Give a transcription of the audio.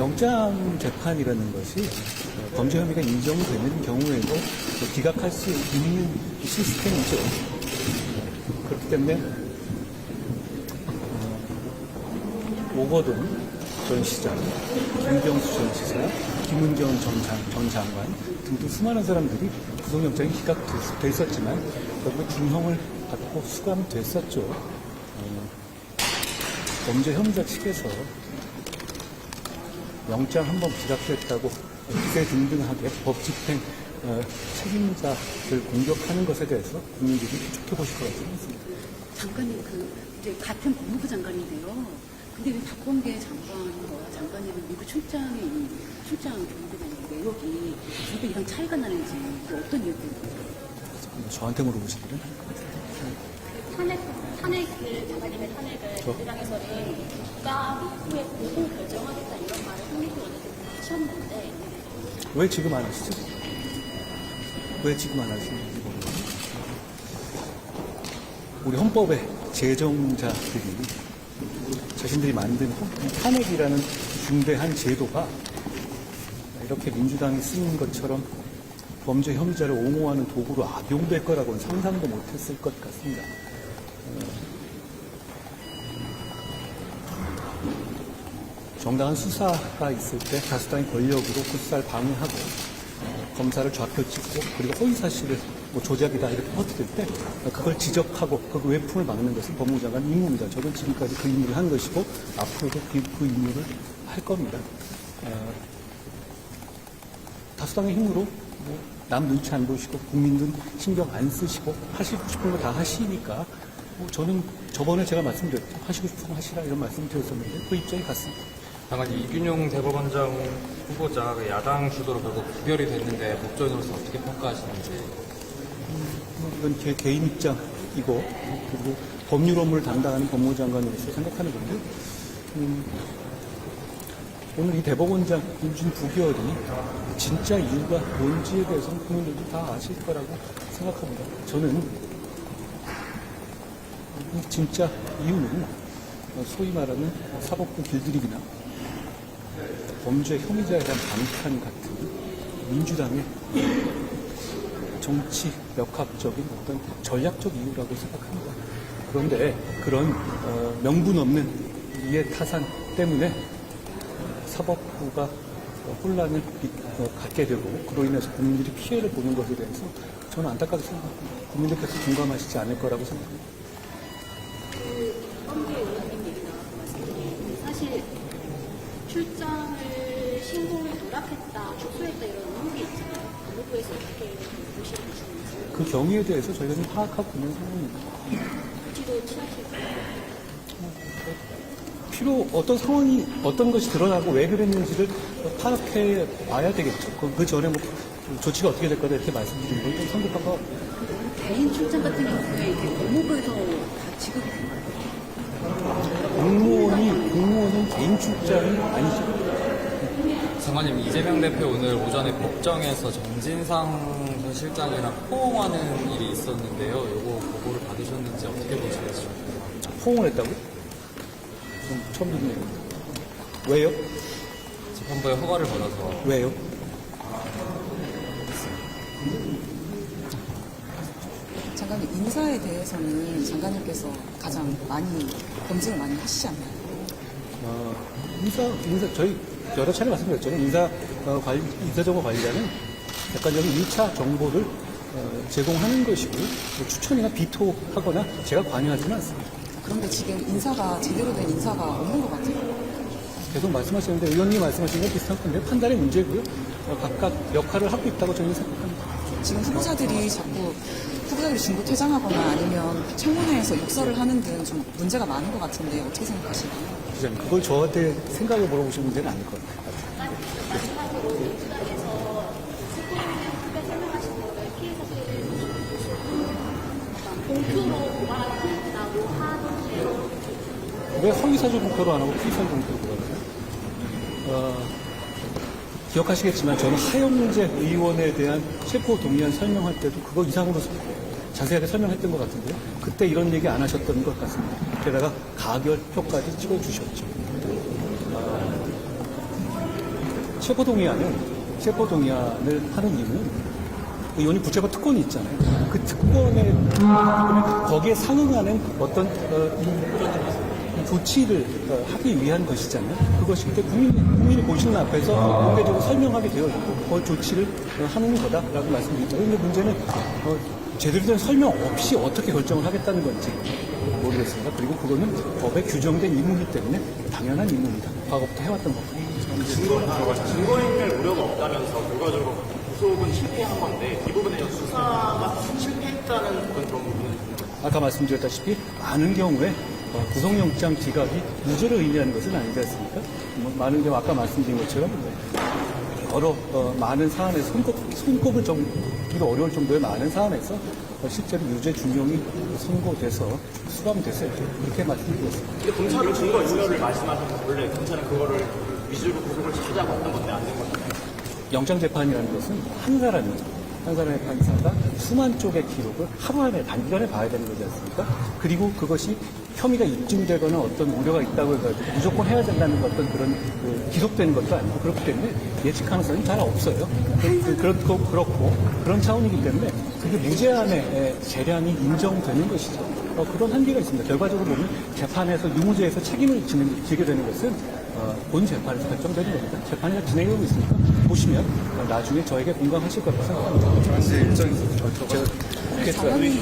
영장 재판이라는 것이 범죄 혐의가 인정되는 경우에도 기각할 수 있는 시스템이죠. 그렇기 때문에 오거돈 전 시장, 김경수 전 시장, 김은경 전 장관 등등 수많은 사람들이 구속영장이 기각돼 있었지만 결국 중형을 받고 수감됐었죠. 범죄 혐의자 측에서 영장 한 번 기각됐다고 등등하게 법 집행 책임자를 공격하는 것에 대해서 국민들이 좋게 보실 것 같지 않습니다. 장관님, 이제 같은 법무부 장관인데요. 근데 왜 박범계 장관이면 미국 출장 경비관의 내역이 이랑 차이가 나는지 어떤 이유인가요? 저한테 물어보시기는 탄핵을, 장관님의 탄핵을 민주당에서는 국가 후에 공동 결정하겠다 이런 말을 홍익표 원내대표가 하셨는데 왜 지금 안 하시죠? 왜 지금 안 하시는지 모르겠어요. 우리 헌법의 제정자들이 자신들이 만든 탄핵이라는 중대한 제도가 이렇게 민주당이 쓰는 것처럼 범죄 혐의자를 옹호하는 도구로 악용될 거라고는 상상도 못했을 것 같습니다. 정당한 수사가 있을 때 다수당의 권력으로 그 수사를 방해하고 검사를 좌표찍고 그리고 허위사실을 조작이다 이렇게 퍼뜨릴 때 그걸 지적하고 그 외풍을 막는 것은 법무부 장관 임무입니다. 저는 지금까지 그 임무를 한 것이고 앞으로도 그 임무를 할 겁니다. 다수당의 힘으로 남 눈치 안 보시고 국민들 신경 안 쓰시고 하시고 싶은 거 다 하시니까 저는 저번에 제가 말씀드렸죠. 하시고 싶은 거 하시라 이런 말씀 드렸었는데 그 입장이 같습니다. 다만 이균용 대법원장 후보자 야당 주도로 결국 부결이 됐는데 법조인으로서 어떻게 평가하시는지. 이건 제 개인 입장이고 그리고 법률 업무를 담당하는 법무부 장관으로서 생각하는 건데 오늘 이 대법원장 인준 부결이 진짜 이유가 뭔지에 대해서는 국민들도 다 아실 거라고 생각합니다. 저는 진짜 이유는 소위 말하는 사법부 길들이기나 범죄 혐의자에 대한 방탄 같은 민주당의 정치 역학적인 어떤 전략적 이유라고 생각합니다. 그런데 그런 명분 없는 이해 타산 때문에 사법부가 혼란을 갖게 되고 그로 인해서 국민들이 피해를 보는 것에 대해서 저는 안타깝게 생각합니다. 국민들께서 공감하시지 않을 거라고 생각합니다. 범계 의원님 얘기 나와서 말씀드리면 사실 출장을 신고를 누락했다, 축소했다 이런 의혹이 있잖아요. 법무부에서 어떻게 보시는지. 그 경위에 대해서 저희가 좀 파악하고 있는 상황입니다. 조치도 취하실 거예요. 어떤 상황이, 어떤 것이 드러나고 왜 그랬는지를 파악해 봐야 되겠죠. 그 전에 조치가 어떻게 될 거다 이렇게 말씀드리는 건 좀 성급한 것 같아요. 개인 출장 같은 경우에 이게 법무부에서 다 지급이 된 거예요? 공무원은 개인 출장이 아니죠. 장관님, 이재명 대표 오늘 오전에 법정에서 정진상 전 실장이랑 포옹하는 일이 있었는데요. 요거 보고를 받으셨는지 어떻게 보시는지. 포옹을 했다고요? 좀 처음 듣는 얘기입니다. 왜요? 재판부의 허가를 받아서. 왜요? 장관님, 인사에 대해서는 장관님께서 가장 많이 검증을 많이 하시지 않나요? 저희 여러 차례 말씀드렸잖아요. 인사정보 관리자는 객관적인 1차 정보를 제공하는 것이고 추천이나 비토하거나 제가 관여하지는 않습니다. 그런데 지금 인사가 제대로 된 인사가 없는 것 같아요. 계속 말씀하시는데 의원님 말씀하시는 건 비슷한 건데 판단의 문제고요. 각각 역할을 하고 있다고 저는 생각합니다. 지금 후보자들이 자꾸 후보자들이 중도 퇴장하거나 아니면 청문회에서 욕설을 하는 등 좀 문제가 많은 것 같은데 어떻게 생각하시나요? 기자님, 그걸 저한테 생각을 물어보시는 문제는 아닐 것 같아요. 마지막으로 민주당에서 후배 설명하신 거를 피해 사실을 공표로 고발한다고 하던데요. 왜 허위사실 공표로 안 하고 피의사실 공표로 고발하나요? 기억하시겠지만 저는 하영재 의원에 대한 체포 동의안 설명할 때도 그거 이상으로 자세하게 설명했던 것 같은데요. 그때 이런 얘기 안 하셨던 것 같습니다. 게다가 가결표까지 찍어주셨죠. 체포동의안을 하는 이유는 의원이 부채가 특권이 있잖아요. 그 특권에 거기에 상응하는 어떤 이 조치를 하기 위한 것이잖아요. 그것이 이제 국민이 보시는 앞에서 공개적으로 설명하게 되어 있고 그 조치를 하는 거다라고 말씀드리죠. 그런데 문제는 제대로 된 설명 없이 어떻게 결정을 하겠다는 건지 모르겠습니다. 그리고 그거는 법에 규정된 임무이기 때문에 당연한 임무입니다. 과거부터 해왔던 거고. 증거인멸 우려가 없다면서 결과적으로 구속은 실패한 건데 이 부분에 대해서 수사가 실패했다는 그런 부분은 아까 말씀드렸다시피 많은 경우에 구속영장 기각이 무죄를 의미하는 것은 아니지 않습니까? 많은 경우 아까 말씀드린 것처럼 여러 많은 사안에서 손꼽을 정도로 어려울 정도의 많은 사안에서 실제로 유죄 준용이 선고돼서 수감됐어요. 그렇게 말씀드렸습니다. 근데 검찰은 증거인멸을 말씀하셔서 원래 검찰은 그거를 위주로 구속을 시키자고 했던 건데 안 된 거잖아요. 영장재판이라는 것은 한 사람의 판사가 수만 쪽의 기록을 하루 안에 단기간에 봐야 되는 거지 않습니까? 그리고 그것이 혐의가 입증되거나 어떤 우려가 있다고 해가지고 무조건 해야 된다는 어떤 그런 기록되는 것도 아니고 그렇기 때문에 예측 가능성이 잘 없어요. 그렇고 그런 차원이기 때문에 그게 무죄안의 재량이 인정되는 것이죠. 그런 한계가 있습니다. 결과적으로 보면 재판에서 유무죄에서 책임을 지게 되는 것은 본 재판에서 결정되는 겁니다. 재판이 진행되고 있으니까 보시면 나중에 저에게 공감하실 거라고 생각합니다. 자반이